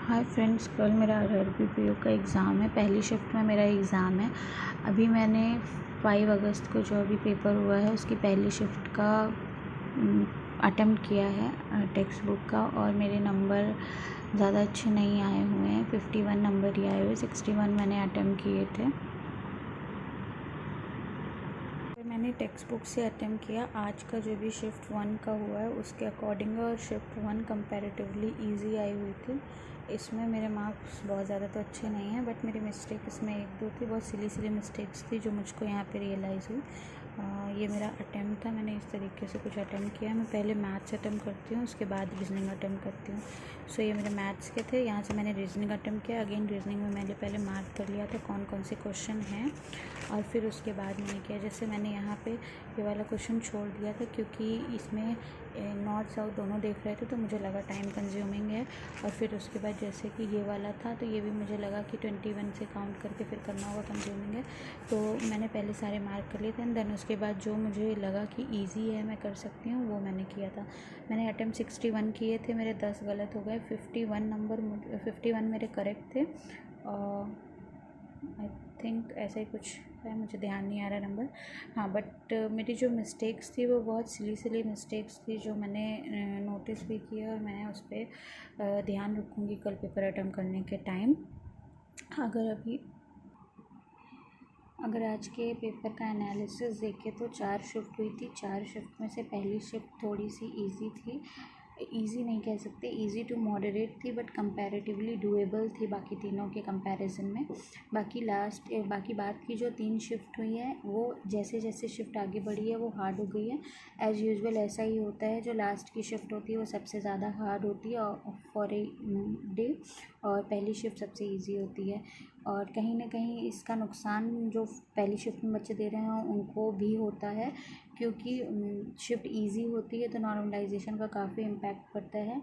Hi friends, कल मेरा RRBPO का एग्ज़ाम है। पहली शिफ्ट में मेरा एग्ज़ाम है। अभी मैंने 5 अगस्त को जो अभी पेपर हुआ है उसकी पहली शिफ्ट का अटेम्प्ट किया है टेक्स्ट बुक का, और मेरे नंबर ज़्यादा अच्छे नहीं आए हुए हैं। 51 नंबर ही आए हुए, 61 मैंने अटेम्प्ट किए थे। मैंने टेक्स्ट बुक से अटेम्प्ट किया। आज का जो भी शिफ्ट 1 का हुआ है उसके अकॉर्डिंग और शिफ्ट 1 कंपैरेटिवली इजी आई हुई थी। इसमें मेरे मार्क्स बहुत ज़्यादा तो अच्छे नहीं हैं, बट मेरी मिस्टेक इसमें 1-2 थी, बहुत सिली मिस्टेक्स थी जो मुझको यहाँ पे रियलाइज़ हुई। ये मेरा अटेम्प्ट था, मैंने इस तरीके से कुछ अटेम्प्ट किया। मैं पहले मैथ्स अटेम्प्ट करती हूँ, उसके बाद रीजनिंग अटेम्प्ट करती हूँ। सो ये मेरे मैथ्स के थे। यहाँ से मैंने रीजनिंग अटेम्प्ट किया। अगेन रीजनिंग में मैंने पहले मार्क कर लिया था कौन कौन से क्वेश्चन हैं, और फिर उसके बाद मैंने किया। जैसे मैंने यहाँ पे ये वाला क्वेश्चन छोड़ दिया था क्योंकि इसमें नॉर्थ साउथ दोनों देख रहे थे, तो मुझे लगा टाइम कंज्यूमिंग है। और फिर उसके बाद जैसे कि ये वाला था तो ये भी मुझे लगा कि 21 से काउंट करके फिर करना होगा, कंज्यूमिंग है। तो मैंने पहले सारे मार्क कर लिए थे, एंड देन उसके बाद जो मुझे लगा कि ईजी है, मैं कर सकती हूँ, वो मैंने किया था। मैंने अटेम्प्ट 61 किए थे, मेरे 10 गलत हो गए। 51 मेरे करेक्ट थे। आई थिंक ऐसा ही कुछ है, मुझे ध्यान नहीं आ रहा नंबर। हाँ, बट मेरी जो मिस्टेक्स थी वो बहुत सिली मिस्टेक्स थी जो मैंने नोटिस भी किया, और मैं उस पर ध्यान रखूँगी कल पेपर अटेम्प्ट करने के टाइम। अगर आज के पेपर का एनालिसिस देखें तो 4 शिफ्ट हुई थी। 4 शिफ्ट में से पहली शिफ्ट थोड़ी सी इजी थी। इजी नहीं कह सकते, इजी टू मॉडरेट थी, बट कंपैरेटिवली डूएबल थी बाकी तीनों के कंपैरिजन में। बाकी बात की जो 3 शिफ्ट हुई है वो जैसे जैसे शिफ्ट आगे बढ़ी है वो हार्ड हो गई है। एज़ यूजुअल ऐसा ही होता है, जो लास्ट की शिफ्ट होती है वो सबसे ज़्यादा हार्ड होती है फॉर ए डे, और पहली शिफ्ट सबसे ईजी होती है। और कहीं ना कहीं इसका नुकसान जो पहली शिफ्ट में बच्चे दे रहे हैं उनको भी होता है, क्योंकि शिफ्ट इजी होती है तो नॉर्मलाइजेशन का काफ़ी इम्पैक्ट पड़ता है।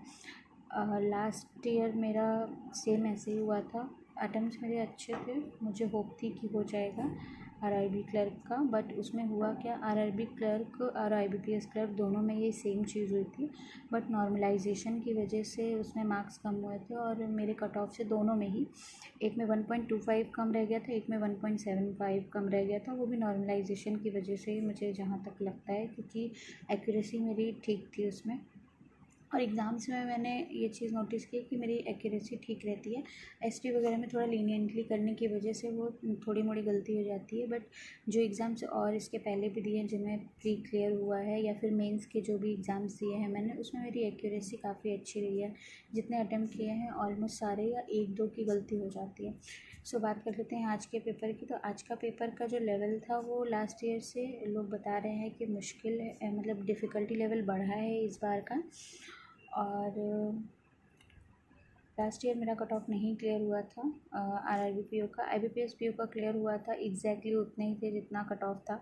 लास्ट ईयर मेरा सेम ऐसे ही हुआ था। अटेम्प्ट्स मेरे अच्छे थे, मुझे होप थी कि हो जाएगा RRB क्लर्क का, बट उसमें हुआ क्या, RRB क्लर्क और IBPS क्लर्क दोनों में ये सेम चीज़ हुई थी, बट नॉर्मलाइजेशन की वजह से उसमें मार्क्स कम हुए थे, और मेरे कट ऑफ से दोनों में ही एक में 1.25 कम रह गया था, एक में 1.75 कम रह गया था। वो भी नॉर्मलाइजेशन की वजह से ही, मुझे जहाँ तक लगता है, क्योंकि एक्यूरेसी मेरी ठीक थी उसमें। और एग्ज़ाम्स में मैंने ये चीज़ नोटिस की कि मेरी एक्यूरेसी ठीक रहती है। ST वगैरह में थोड़ा लीनियंटली करने की वजह से वो थोड़ी मोड़ी गलती हो जाती है, बट जो एग्ज़ाम्स और इसके पहले भी दिए हैं जिनमें प्री क्लियर हुआ है, या फिर मेंस के जो भी एग्ज़ाम्स दिए हैं मैंने, उसमें मेरी एक्यूरेसी काफ़ी अच्छी रही है। जितने अटैम्प्ट किए हैं ऑलमोस्ट सारे, या 1-2 की गलती हो जाती है। सो बात कर लेते हैं आज के पेपर की। तो आज का पेपर का जो लेवल था वो लास्ट ईयर से लोग बता रहे हैं कि मुश्किल है, मतलब डिफ़िकल्टी लेवल बढ़ा है इस बार का। और लास्ट ईयर मेरा कट ऑफ नहीं क्लियर हुआ था RRBPO का। IBPS PO का क्लियर हुआ था, एग्जैक्टली उतने ही थे जितना कट ऑफ था।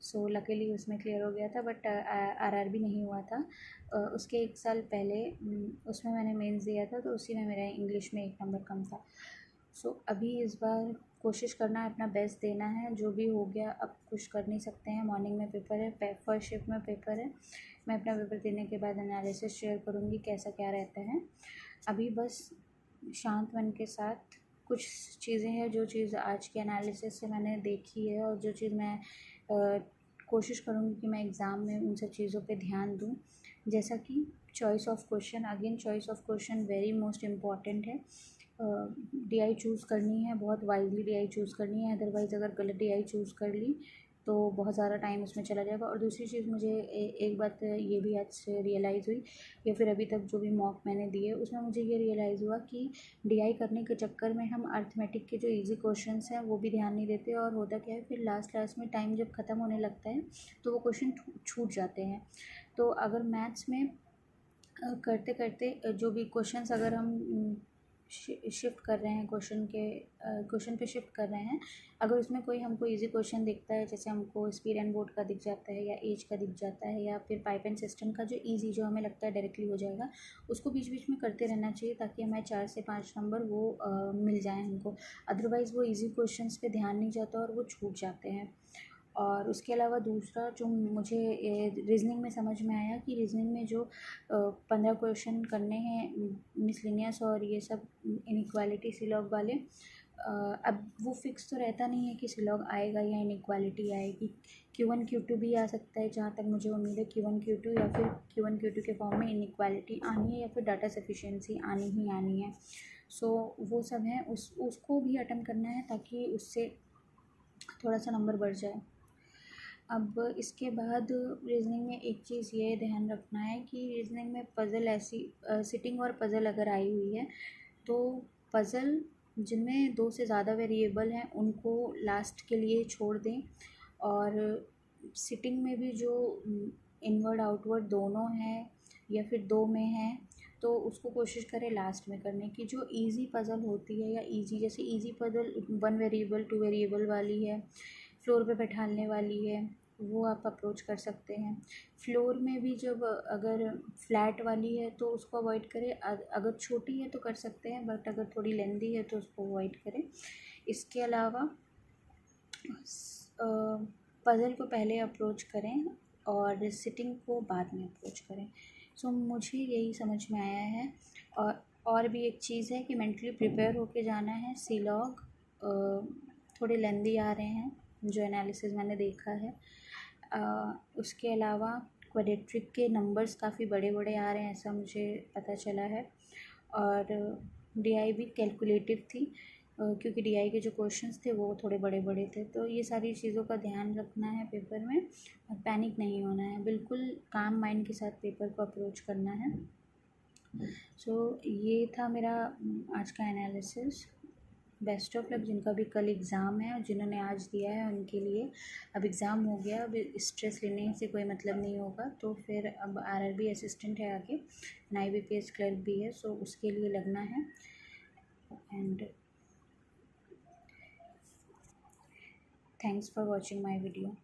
सो लकीली उसमें क्लियर हो गया था, बट RRB नहीं हुआ था। उसके 1 साल पहले उसमें मैंने मेंस दिया था, तो उसी में मेरा इंग्लिश में 1 नंबर कम था। सो अभी इस बार कोशिश करना है, अपना बेस्ट देना है। जो भी हो गया अब कुछ कर नहीं सकते हैं। मॉर्निंग में पेपर है, फर्स्ट शिफ्ट में पेपर है। मैं अपना पेपर देने के बाद एनालिसिस शेयर करूँगी कैसा क्या रहता है। अभी बस शांत मन के साथ कुछ चीज़ें हैं, जो चीज़ आज के एनालिसिस से मैंने देखी है, और जो चीज़ मैं कोशिश करूँगी कि मैं एग्ज़ाम में उन सब चीज़ों पे ध्यान दूँ। जैसा कि choice of question, again choice of question very most important है। DI चूज़ करनी है, बहुत वाइजली DI चूज़ करनी है, अदरवाइज़ अगर गलत DI चूज़ कर ली तो बहुत ज़्यादा टाइम उसमें चला जाएगा। और दूसरी चीज़ मुझे एक बात ये भी आज से रियलाइज़ हुई, या फिर अभी तक जो भी मॉक मैंने दिए उसमें मुझे ये रियलाइज़ हुआ कि DI करने के चक्कर में हम अर्थमेटिक के जो इजी क्वेश्चंस हैं वो भी ध्यान नहीं देते, और होता क्या है फिर लास्ट में टाइम जब ख़त्म होने लगता है तो वो क्वेश्चन छूट जाते हैं। तो अगर मैथ्स में करते करते जो भी क्वेश्चंस अगर हम शिफ्ट कर रहे हैं, क्वेश्चन पे शिफ्ट कर रहे हैं, अगर उसमें कोई हमको इजी क्वेश्चन दिखता है, जैसे हमको स्पीड एंड बोर्ड का दिख जाता है, या एज का दिख जाता है, या फिर पाइप एंड सिस्टम का जो इजी, जो हमें लगता है डायरेक्टली हो जाएगा, उसको बीच बीच में करते रहना चाहिए, ताकि हमें 4 से 5 नंबर वो मिल जाए हमको। अदरवाइज़ वो इजी क्वेश्चंस पे ध्यान नहीं जाता और वो छूट जाते हैं। और उसके अलावा दूसरा जो मुझे रीजनिंग में समझ में आया कि रीजनिंग में जो 15 क्वेश्चन करने हैं मिसलिनियस और ये सब इनइक्वालिटी सिलॉग वाले, अब वो फिक्स तो रहता नहीं है कि सिलॉग आएगा या इनइक्वालिटी आएगी। Q1 Q2 भी आ सकता है, जहाँ तक मुझे उम्मीद है Q1 Q2 या फिर Q1 Q2 के फॉर्म में इनइक्वालिटी आनी है या फिर डाटा सफिशिएंसी आनी ही आनी है। सो वो सब है, उसको भी अटेम्प्ट करना है ताकि उससे थोड़ा सा नंबर बढ़ जाए। अब इसके बाद रीजनिंग में एक चीज़ ये ध्यान रखना है कि रीजनिंग में पज़ल ऐसी सिटिंग और पज़ल अगर आई हुई है तो पज़ल जिनमें 2 से ज़्यादा वेरिएबल हैं उनको लास्ट के लिए छोड़ दें, और सिटिंग में भी जो इनवर्ड आउटवर्ड दोनों हैं या फिर 2 में हैं तो उसको कोशिश करें लास्ट में करने की। जो इजी पज़ल होती है या इजी, जैसे इजी पज़ल 1 वेरिएबल 2 वेरिएबल वाली है, फ्लोर पे बैठाने वाली है, वो आप अप्रोच कर सकते हैं। फ्लोर में भी जब अगर फ्लैट वाली है तो उसको अवॉइड करें, अगर छोटी है तो कर सकते हैं, बट अगर थोड़ी लेंदी है तो उसको अवॉइड करें। इसके अलावा पज़ल को पहले अप्रोच करें और सिटिंग को बाद में अप्रोच करें। सो मुझे यही समझ में आया है। और भी एक चीज़ है कि मेंटली प्रिपेयर होके जाना है। सिलॉग थोड़े लेंदी आ रहे हैं जो एनालिसिस मैंने देखा है। उसके अलावा क्वाड्रेटिक के नंबर्स काफ़ी बड़े बड़े आ रहे हैं, ऐसा मुझे पता चला है। और डीआई भी कैलकुलेटिव थी, क्योंकि डीआई के जो क्वेश्चंस थे वो थोड़े बड़े बड़े थे। तो ये सारी चीज़ों का ध्यान रखना है पेपर में, और पैनिक नहीं होना है, बिल्कुल काम माइंड के साथ पेपर को अप्रोच करना है। सो ये था मेरा आज का एनालिसिस। बेस्ट ऑफ लक जिनका भी कल एग्ज़ाम है और जिन्होंने आज दिया है उनके लिए। अब एग्ज़ाम हो गया, अब स्ट्रेस लेने से कोई मतलब नहीं होगा। तो फिर अब आरआरबी असिस्टेंट है आगे, IBPS क्लर्क भी है, सो उसके लिए लगना है। And thanks for watching my video.